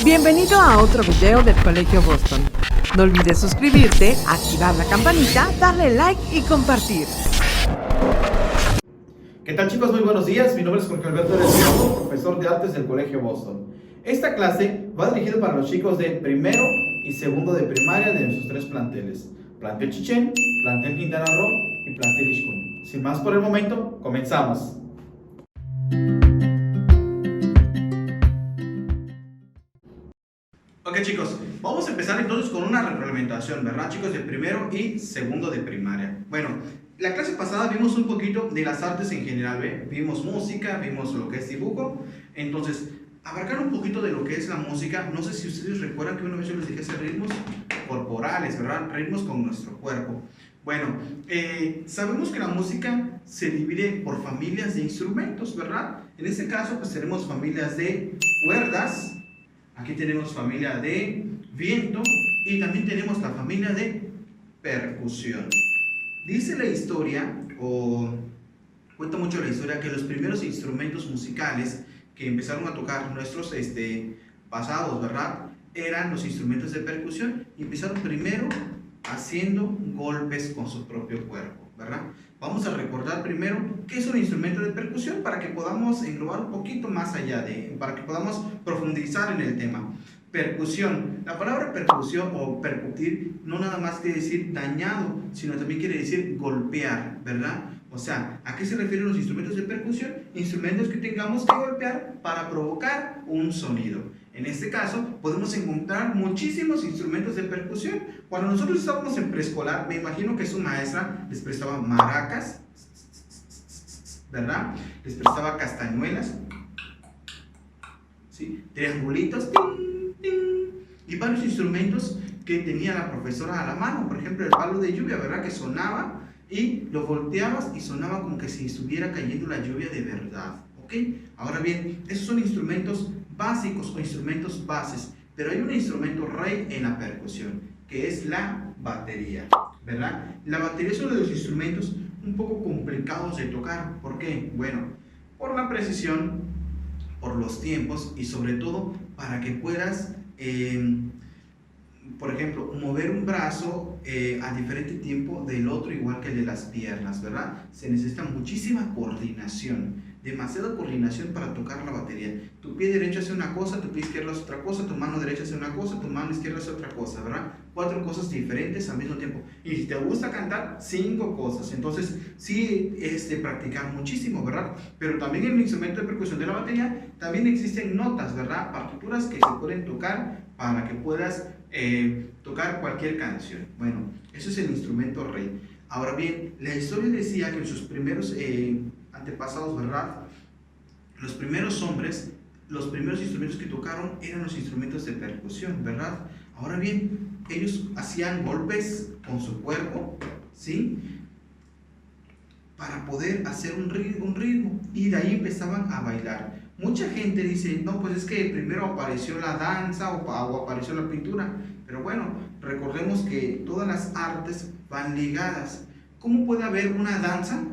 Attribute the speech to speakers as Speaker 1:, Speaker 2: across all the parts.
Speaker 1: Bienvenido a otro video del Colegio Boston. No olvides suscribirte, activar la campanita, darle like y compartir.
Speaker 2: ¿Qué tal, chicos? Muy buenos días. Mi nombre es Jorge Alberto Herrera, profesor de artes del Colegio Boston. Esta clase va dirigida para los chicos de primero y segundo de primaria de nuestros tres planteles: plantel Chichén, plantel Quintana Roo y plantel Ixcún. Sin más por el momento, comenzamos. Ok, chicos, vamos a empezar entonces con una retroalimentación, ¿verdad, chicos? De primero y segundo de primaria. Bueno, la clase pasada vimos un poquito de las artes en general, ¿ve? Vimos música, vimos lo que es dibujo. Entonces, abarcar un poquito de lo que es la música. No sé si ustedes recuerdan que una vez yo les dije hacer ritmos corporales, ¿verdad? Ritmos con nuestro cuerpo. Bueno, sabemos que la música se divide por familias de instrumentos, ¿verdad? En este caso, pues tenemos familias de cuerdas. Aquí tenemos familia de viento y también tenemos la familia de percusión. Dice la historia, o cuenta mucho la historia, que los primeros instrumentos musicales que empezaron a tocar nuestros pasados, ¿verdad?, eran los instrumentos de percusión, y empezaron primero haciendo golpes con su propio cuerpo, ¿verdad? Vamos a recordar primero qué es un instrumento de percusión para que podamos englobar un poquito más allá para que podamos profundizar en el tema. Percusión. La palabra percusión o percutir no nada más quiere decir dañado, sino también quiere decir golpear, ¿verdad? O sea, ¿a qué se refieren los instrumentos de percusión? Instrumentos que tengamos que golpear para provocar un sonido. En este caso, podemos encontrar muchísimos instrumentos de percusión. Cuando nosotros estábamos en preescolar, me imagino que su maestra les prestaba maracas, ¿verdad? Les prestaba castañuelas, ¿sí?, triangulitos, ¡ting, ting!, y varios instrumentos que tenía la profesora a la mano. Por ejemplo, el palo de lluvia, ¿verdad?, que sonaba y lo volteabas y sonaba como que si estuviera cayendo la lluvia de verdad, ¿ok? Ahora bien, esos son instrumentos básicos o instrumentos bases, pero hay un instrumento rey en la percusión, que es la batería, ¿verdad? La batería es uno de los instrumentos un poco complicados de tocar. ¿Por qué? Bueno, por la precisión, por los tiempos y sobre todo para que puedas, por ejemplo, mover un brazo a diferente tiempo del otro, igual que el de las piernas, ¿verdad? Se necesita muchísima coordinación, demasiada coordinación para tocar la batería. Tu pie derecho hace una cosa, tu pie izquierdo hace otra cosa, tu mano derecha hace una cosa, tu mano izquierda hace otra cosa, ¿verdad? 4 cosas diferentes al mismo tiempo. Y si te gusta cantar, 5 cosas. Entonces, sí, practicar muchísimo, ¿verdad? Pero también en el instrumento de percusión de la batería, también existen notas, ¿verdad? Partituras que se pueden tocar para que puedas tocar cualquier canción. Bueno, eso es el instrumento rey. Ahora bien, la historia decía que en sus primeros antepasados, ¿verdad?, los primeros hombres, los primeros instrumentos que tocaron eran los instrumentos de percusión, ¿verdad? Ahora bien, ellos hacían golpes con su cuerpo, ¿sí?, para poder hacer un ritmo, y de ahí empezaban a bailar. Mucha gente dice, no, pues es que primero apareció la danza o apareció la pintura, pero bueno, recordemos que todas las artes van ligadas. ¿Cómo puede haber una danza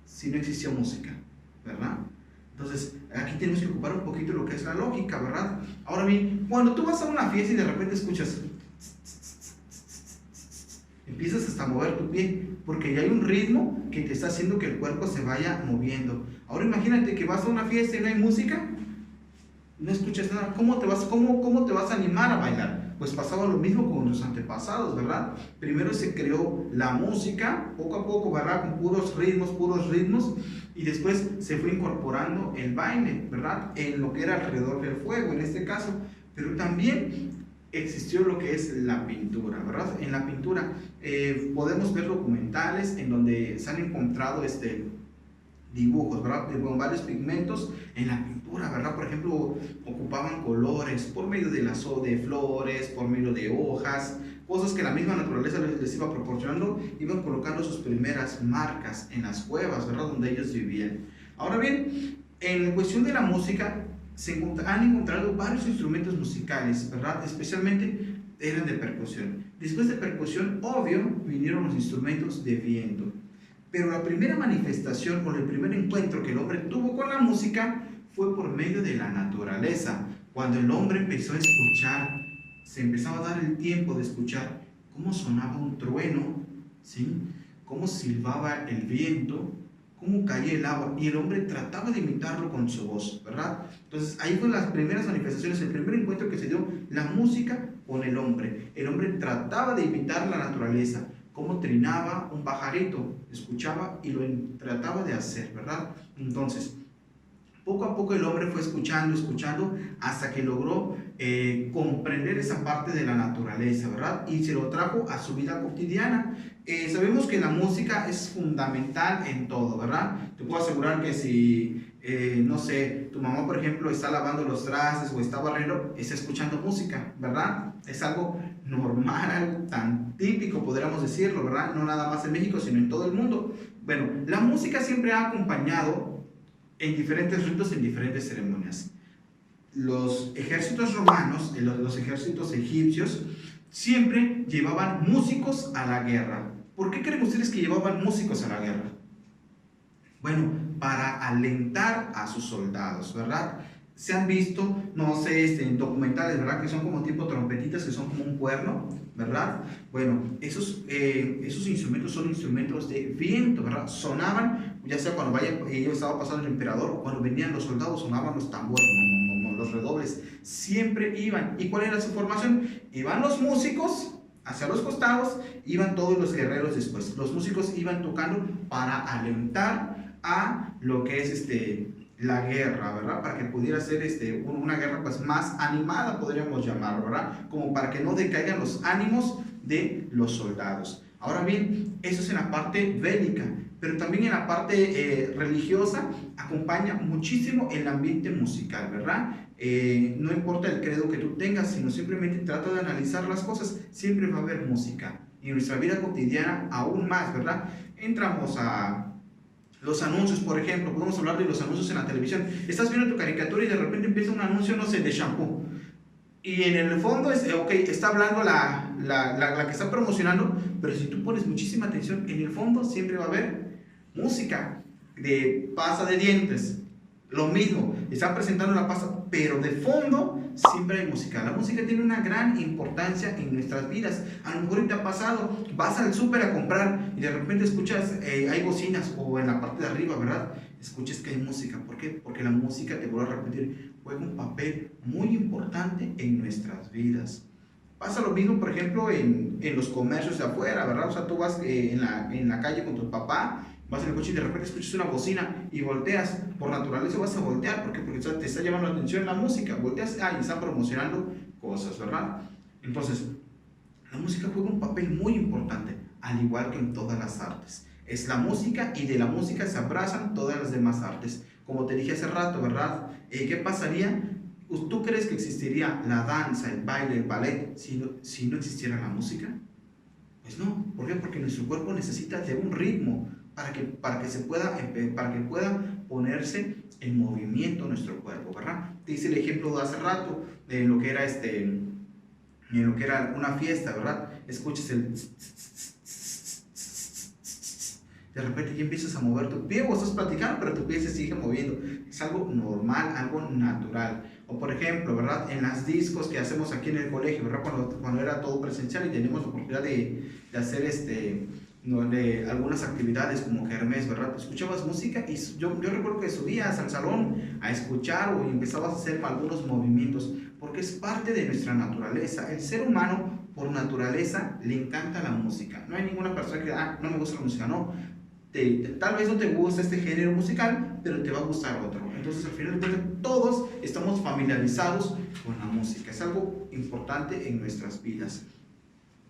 Speaker 2: si no existió música, ¿verdad? Entonces, aquí tenemos que ocupar un poquito lo que es la lógica, ¿verdad? Ahora bien, cuando tú vas a una fiesta y de repente escuchas, empiezas hasta a mover tu pie, porque ya hay un ritmo que te está haciendo que el cuerpo se vaya moviendo. Ahora imagínate que vas a una fiesta y no hay música, no escuchas nada. ¿Cómo te vas a animar a bailar? Pues pasaba lo mismo con los antepasados, ¿verdad? Primero se creó la música, poco a poco, ¿verdad?, con puros ritmos, y después se fue incorporando el baile, ¿verdad?, en lo que era alrededor del fuego, en este caso. Pero también existió lo que es la pintura, ¿verdad? En la pintura podemos ver documentales en donde se han encontrado dibujos, ¿verdad?, con varios pigmentos en la pintura, ¿verdad? Por ejemplo, ocupaban colores por medio de de flores, por medio de hojas, cosas que la misma naturaleza les iba proporcionando. Iban colocando sus primeras marcas en las cuevas, ¿verdad?, donde ellos vivían. Ahora bien, en cuestión de la música, han encontrado varios instrumentos musicales, ¿verdad?, especialmente eran de percusión. Después de percusión, obvio, vinieron los instrumentos de viento. Pero la primera manifestación o el primer encuentro que el hombre tuvo con la música fue por medio de la naturaleza. Cuando el hombre empezó a escuchar, se empezaba a dar el tiempo de escuchar cómo sonaba un trueno, ¿sí? Cómo silbaba el viento, cómo caía el agua, y el hombre trataba de imitarlo con su voz, ¿verdad? Entonces ahí fueron las primeras manifestaciones, el primer encuentro que se dio la música con el hombre. El hombre trataba de imitar la naturaleza, cómo trinaba un pajarito, escuchaba y lo trataba de hacer, ¿verdad? Entonces, poco a poco el hombre fue escuchando, hasta que logró comprender esa parte de la naturaleza, ¿verdad? Y se lo trajo a su vida cotidiana. Sabemos que la música es fundamental en todo, ¿verdad? Te puedo asegurar que si, no sé, tu mamá, por ejemplo, está lavando los trastes o está barriendo, está escuchando música, ¿verdad? Es algo normal, algo tan típico, podríamos decirlo, ¿verdad? No nada más en México, sino en todo el mundo. Bueno, la música siempre ha acompañado en diferentes ritos, en diferentes ceremonias. Los ejércitos romanos, los ejércitos egipcios, siempre llevaban músicos a la guerra. ¿Por qué creen ustedes que llevaban músicos a la guerra? Bueno, para alentar a sus soldados, ¿verdad? Se han visto, no sé, en documentales, ¿verdad? Que son como tipo trompetitas, que son como un cuerno, ¿verdad? Bueno, esos instrumentos son instrumentos de viento, ¿verdad? Sonaban, ya sea cuando estaba pasando el emperador, o cuando venían los soldados, sonaban los tambores, los redobles, siempre iban. ¿Y cuál era su formación? Iban los músicos hacia los costados, iban todos los guerreros después. Los músicos iban tocando para alentar a lo que es la guerra, ¿verdad? Para que pudiera ser una guerra pues más animada, podríamos llamarlo, ¿verdad? Como para que no decaigan los ánimos de los soldados. Ahora bien, eso es en la parte bélica, pero también en la parte religiosa acompaña muchísimo el ambiente musical, ¿verdad? No importa el credo que tú tengas, sino simplemente trata de analizar las cosas, siempre va a haber música. Y en nuestra vida cotidiana aún más, ¿verdad? Entramos a los anuncios, por ejemplo, podemos hablar de los anuncios en la televisión. Estás viendo tu caricatura y de repente empieza un anuncio, no sé, de shampoo. Y en el fondo está hablando la que está promocionando, pero si tú pones muchísima atención, en el fondo siempre va a haber música de pasta de dientes. Lo mismo, están presentando la pasta, pero de fondo siempre hay música. La música tiene una gran importancia en nuestras vidas. A lo mejor te ha pasado, vas al súper a comprar y de repente escuchas, hay bocinas, o en la parte de arriba, ¿verdad? Escuchas que hay música. ¿Por qué? Porque la música, te vuelvo a repetir, juega un papel muy importante en nuestras vidas. Pasa lo mismo, por ejemplo, en los comercios de afuera, ¿verdad? O sea, tú vas en la calle con tu papá, vas en el coche y de repente escuchas una bocina y volteas. Por naturaleza vas a voltear. ¿Por qué? Porque te está llamando la atención la música. Volteas, y están promocionando cosas, ¿verdad? Entonces, la música juega un papel muy importante, al igual que en todas las artes. Es la música, y de la música se abrazan todas las demás artes. Como te dije hace rato, ¿verdad? ¿Qué pasaría? ¿Tú crees que existiría la danza, el baile, el ballet si no existiera la música? Pues no. ¿Por qué? Porque nuestro cuerpo necesita de un ritmo para que pueda ponerse en movimiento nuestro cuerpo, ¿verdad? Te hice el ejemplo de hace rato de lo que era una fiesta, ¿verdad? Escuchas de repente ya empiezas a mover tu pie, o estás platicando, pero tu pie se sigue moviendo. Es algo normal, algo natural. O por ejemplo, ¿verdad? En las discos que hacemos aquí en el colegio, ¿verdad? Cuando era todo presencial y teníamos la oportunidad de hacer de algunas actividades como kermés, ¿verdad? Escuchabas música y yo recuerdo que subías al salón a escuchar, o empezabas a hacer algunos movimientos, porque es parte de nuestra naturaleza. El ser humano, por naturaleza, le encanta la música. No hay ninguna persona que no me gusta la música, no. Tal vez no te gusta este género musical, pero te va a gustar otro. Entonces, al final de cuentas, todos estamos familiarizados con la música. Es algo importante en nuestras vidas.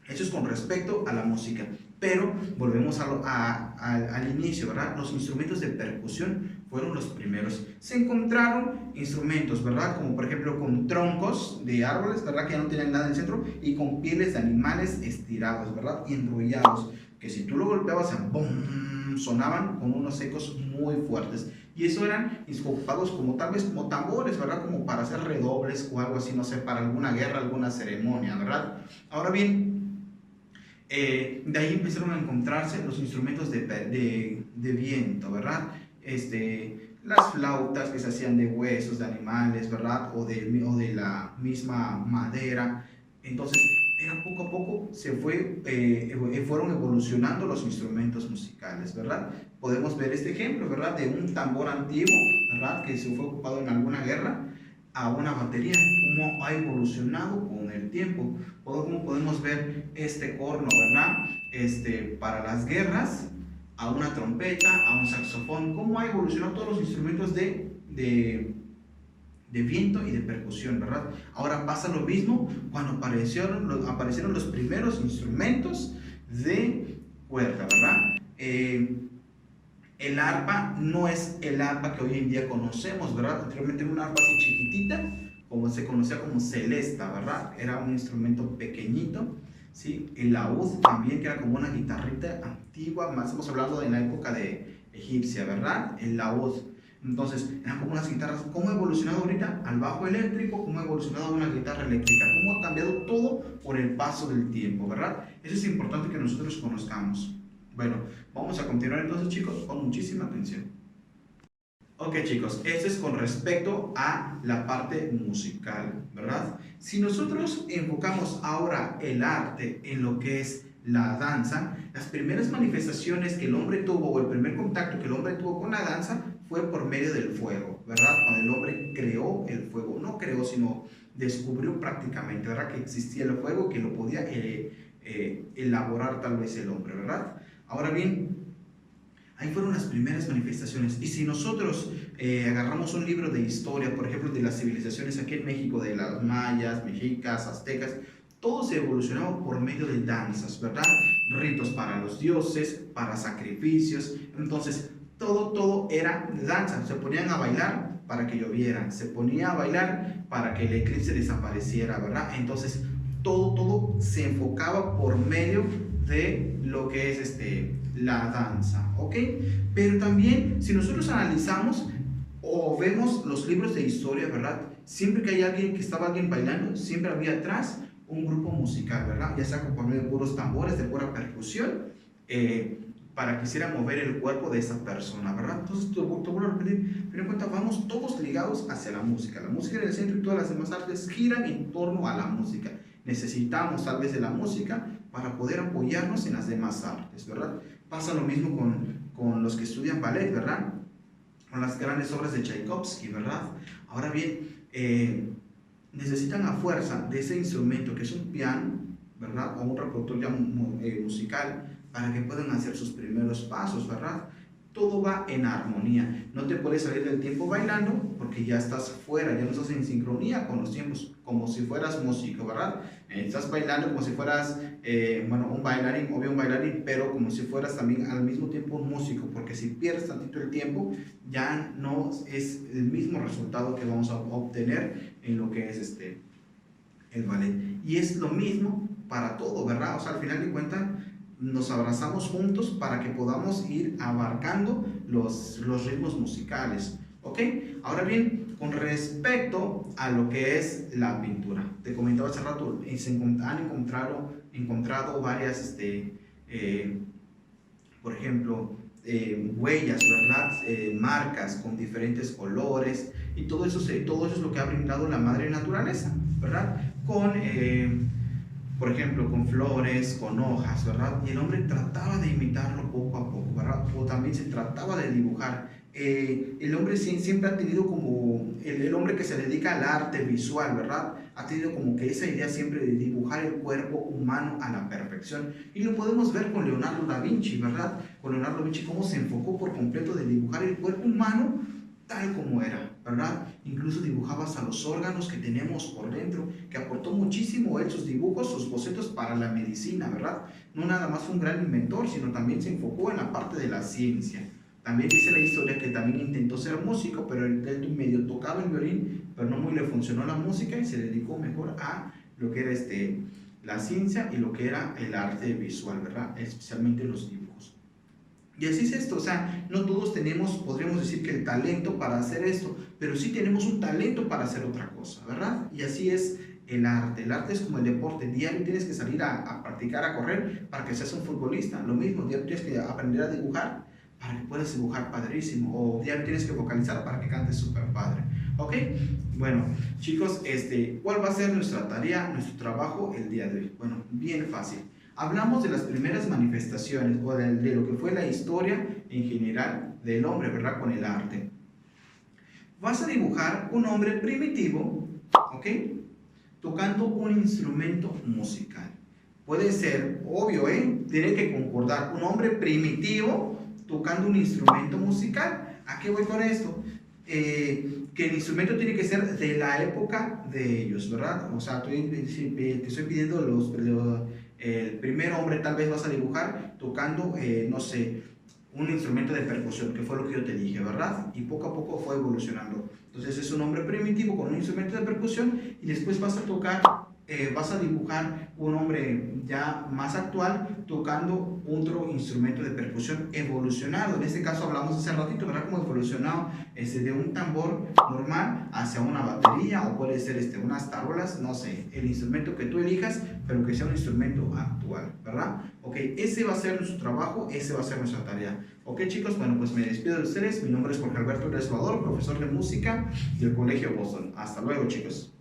Speaker 2: Eso es con respecto a la música. Pero volvemos al inicio, ¿verdad? Los instrumentos de percusión fueron los primeros. Se encontraron instrumentos, ¿verdad? Como por ejemplo con troncos de árboles, ¿verdad? Que ya no tenían nada en el centro, y con pieles de animales estirados, ¿verdad? Y enrollados, que si tú lo golpeabas, ¡bum!, sonaban con unos ecos muy fuertes. Y eso eran ocupados tal vez como tambores, ¿verdad? Como para hacer redobles o algo así, no sé, para alguna guerra, alguna ceremonia, ¿verdad? Ahora bien, de ahí empezaron a encontrarse los instrumentos de viento, ¿verdad? las flautas que se hacían de huesos de animales, ¿verdad? O de la misma madera. Entonces, era poco a poco fueron evolucionando los instrumentos musicales, ¿verdad? Podemos ver este ejemplo, ¿verdad? De un tambor antiguo, ¿verdad? Que se fue ocupado en alguna guerra, a una batería, cómo ha evolucionado con el tiempo. Como podemos ver este corno, ¿verdad? Para las guerras, a una trompeta, a un saxofón, cómo ha evolucionado todos los instrumentos de viento y de percusión, ¿verdad? Ahora pasa lo mismo cuando aparecieron los primeros instrumentos de cuerda, ¿verdad? El arpa no es el arpa que hoy en día conocemos, ¿verdad? Anteriormente era una arpa así chiquitita, como se conocía como celesta, ¿verdad? Era un instrumento pequeñito, ¿sí? El laúd también, que era como una guitarrita antigua, más estamos hablando de la época de egipcia, ¿verdad? El laúd. Entonces, eran como unas guitarras. ¿Cómo ha evolucionado ahorita al bajo eléctrico? ¿Cómo ha evolucionado una guitarra eléctrica? ¿Cómo ha cambiado todo por el paso del tiempo, ¿verdad? Eso es importante que nosotros conozcamos. Bueno, vamos a continuar entonces, chicos, con muchísima atención. Ok, chicos, esto es con respecto a la parte musical, ¿verdad? Si nosotros enfocamos ahora el arte en lo que es la danza, las primeras manifestaciones que el hombre tuvo, o el primer contacto que el hombre tuvo con la danza, fue por medio del fuego, ¿verdad? Cuando el hombre creó el fuego, no creó, sino descubrió prácticamente, ¿verdad? Que existía el fuego, que lo podía elaborar tal vez el hombre, ¿verdad? Ahora bien, ahí fueron las primeras manifestaciones. Y si nosotros agarramos un libro de historia, por ejemplo, de las civilizaciones aquí en México, de las mayas, mexicas, aztecas, todo se evolucionó por medio de danzas, ¿verdad? Ritos para los dioses, para sacrificios. Entonces, todo era danza. Se ponían a bailar para que lloviera, se ponía a bailar para que el eclipse desapareciera, ¿verdad? Entonces, todo se enfocaba por medio de lo que es la danza, ¿ok? Pero también, si nosotros analizamos o vemos los libros de historia, ¿verdad? Siempre que hay alguien, que estaba alguien bailando, siempre había atrás un grupo musical, ¿verdad? Ya sea por medio de puros tambores, de pura percusión, para que hiciera mover el cuerpo de esa persona, ¿verdad? Entonces, te vuelvo a repetir, ten en cuenta, vamos todos ligados hacia la música. La música en el centro y todas las demás artes giran en torno a la música. Necesitamos tal vez de la música para poder apoyarnos en las demás artes, ¿verdad? Pasa lo mismo con los que estudian ballet, ¿verdad? Con las grandes obras de Tchaikovsky, ¿verdad? Ahora bien, necesitan a fuerza de ese instrumento que es un piano, ¿verdad? O un reproductor ya musical, para que puedan hacer sus primeros pasos, ¿verdad? Todo va en armonía. No te puedes salir del tiempo bailando porque ya estás fuera, ya no estás en sincronía con los tiempos, como si fueras músico, ¿verdad? Estás bailando como si fueras, un bailarín, obvio un bailarín, pero como si fueras también al mismo tiempo un músico, porque si pierdes tantito el tiempo, ya no es el mismo resultado que vamos a obtener en lo que es el ballet. Y es lo mismo para todo, ¿verdad? O sea, al final de cuentas, nos abrazamos juntos para que podamos ir abarcando los ritmos musicales, ¿ok? Ahora bien, con respecto a lo que es la pintura, te comentaba hace rato, han encontrado varias, por ejemplo, huellas, ¿verdad? Marcas con diferentes colores, y todo eso es lo que ha brindado la madre naturaleza, ¿verdad? Por ejemplo, con flores, con hojas, ¿verdad? Y el hombre trataba de imitarlo poco a poco, ¿verdad? O también se trataba de dibujar. El hombre siempre ha tenido como, el hombre que se dedica al arte visual, ¿verdad? Ha tenido como que esa idea siempre de dibujar el cuerpo humano a la perfección. Y lo podemos ver con Leonardo da Vinci, ¿verdad? Con Leonardo da Vinci, cómo se enfocó por completo de dibujar el cuerpo humano tal como era, ¿verdad? Incluso dibujaba hasta los órganos que tenemos por dentro, que aportó muchísimo él, sus dibujos, sus bocetos para la medicina, ¿verdad? No nada más fue un gran inventor, sino también se enfocó en la parte de la ciencia. También dice la historia que también intentó ser músico, pero él medio tocaba el violín, pero no muy le funcionó la música y se dedicó mejor a lo que era la ciencia y lo que era el arte visual, ¿verdad? Especialmente los dibujos. Y así es esto, o sea, no todos tenemos, podríamos decir que el talento para hacer esto, pero sí tenemos un talento para hacer otra cosa, ¿verdad? Y así es el arte es como el deporte, diario tienes que salir a practicar, a correr para que seas un futbolista, lo mismo, diario tienes que aprender a dibujar para que puedas dibujar padrísimo, o ya tienes que vocalizar para que cantes súper padre, ¿ok? Bueno, chicos, ¿cuál va a ser nuestra tarea, nuestro trabajo el día de hoy? Bueno, bien fácil. Hablamos de las primeras manifestaciones, o de lo que fue la historia en general del hombre, ¿verdad? Con el arte. Vas a dibujar un hombre primitivo, ¿ok? Tocando un instrumento musical. Puede ser, obvio, tiene que concordar, un hombre primitivo tocando un instrumento musical. ¿A qué voy con esto? Que el instrumento tiene que ser de la época de ellos, ¿verdad? O sea, te estoy pidiendo el primer hombre, tal vez vas a dibujar tocando, no sé, un instrumento de percusión, que fue lo que yo te dije, ¿verdad? Y poco a poco fue evolucionando. Entonces es un hombre primitivo con un instrumento de percusión, y después vas a dibujar un hombre ya más actual tocando otro instrumento de percusión evolucionado. En este caso hablamos hace ratito, ¿verdad? Como evolucionado de un tambor normal hacia una batería, o puede ser unas tarolas, no sé, el instrumento que tú elijas, pero que sea un instrumento actual, ¿verdad? Ok, ese va a ser nuestro trabajo, ese va a ser nuestra tarea. Ok, chicos, bueno, pues me despido de ustedes. Mi nombre es Jorge Alberto Resvador, profesor de música del Colegio Boston. Hasta luego, chicos.